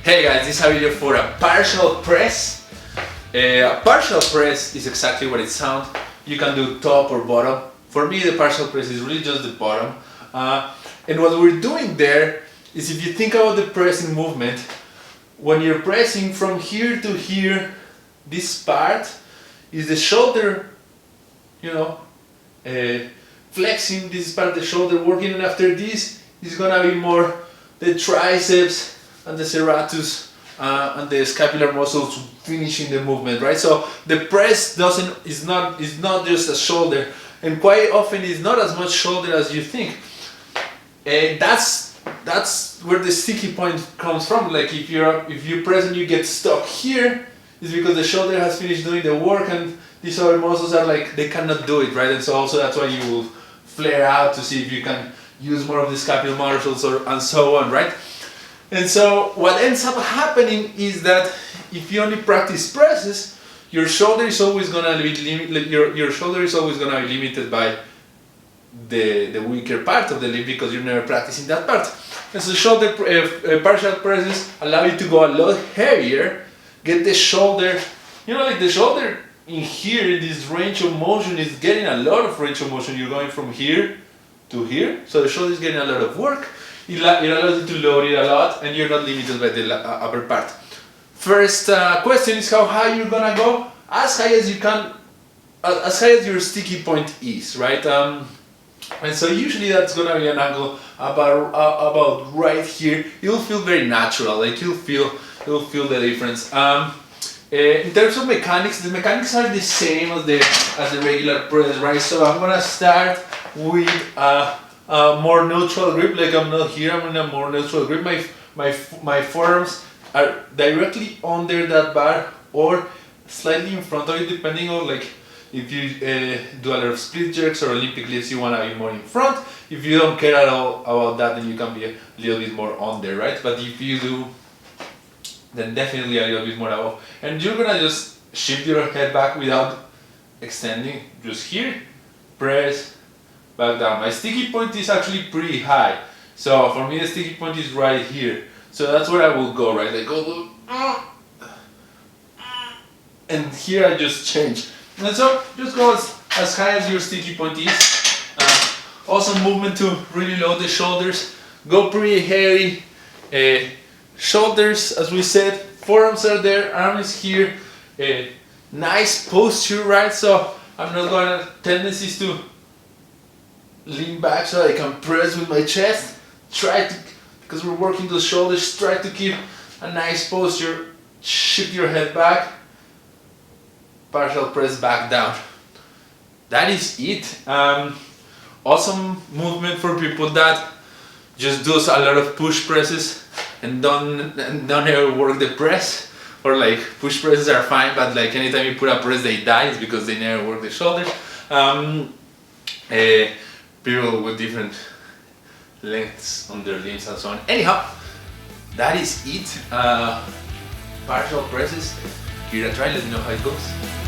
Hey guys, this is a video for a partial press. A partial press is exactly what it sounds. You can do top or bottom. For me, the partial press is really just the bottom. And what we're doing there is, if you think about the pressing movement, when you're pressing from here to here, this part is the shoulder, flexing this part of the shoulder, working, and after this is gonna be more the triceps and the serratus and the scapular muscles finishing the movement, right? So the press is not just a shoulder, and quite often it's not as much shoulder as you think. And that's where the sticky point comes from. Like if you press and you get stuck here, it's because the shoulder has finished doing the work and these other muscles are like, they cannot do it, right? And so also that's why you will flare out to see if you can use more of the scapular muscles and so on, right? And so what ends up happening is that if you only practice presses, your shoulder is always gonna be your shoulder is always gonna be limited by the weaker part of the limb because you're never practicing that part. And so shoulder partial presses allow you to go a lot heavier, get the shoulder, like the shoulder in here, this range of motion is getting a lot of range of motion. You're going from here to here, so the shoulder is getting a lot of work. It allows you to load it a lot, and you're not limited by the upper part. First question is how high you're gonna go. As high as you can, as high as your sticky point is, right? And so usually that's gonna be an angle about right here. You'll feel very natural, like you'll feel the difference. In terms of mechanics, the mechanics are the same as the regular press, right? So I'm gonna start with a more neutral grip, like I'm not here, I'm in a more neutral grip. My forearms are directly under that bar or slightly in front of it, depending on like if you do a lot of split jerks or Olympic lifts, you want to be more in front. If you don't care at all about that, then you can be a little bit more under, right? But if you do, then definitely a little bit more above. And you're gonna just shift your head back without extending, just here, press, back down. My sticky point is actually pretty high. So for me the sticky point is right here. So that's where I will go, right? I go, and here I just change. And so just go as high as your sticky point is. Also movement to really load the shoulders. Go pretty heavy. Shoulders, as we said, forearms are there, arm is here. Nice posture, right? So I'm not gonna tendencies to lean back so I can press with my chest. Try to, because we're working those shoulders, try to keep a nice posture. Shift your head back. Partial press back down. That is it. Awesome movement for people that just does a lot of push presses and don't ever work the press. Or like push presses are fine, but like anytime you put a press they die, it's because they never work the shoulders. People with different lengths on their limbs and so on. Anyhow, that is it. Partial presses. Give it a try, let me know how it goes.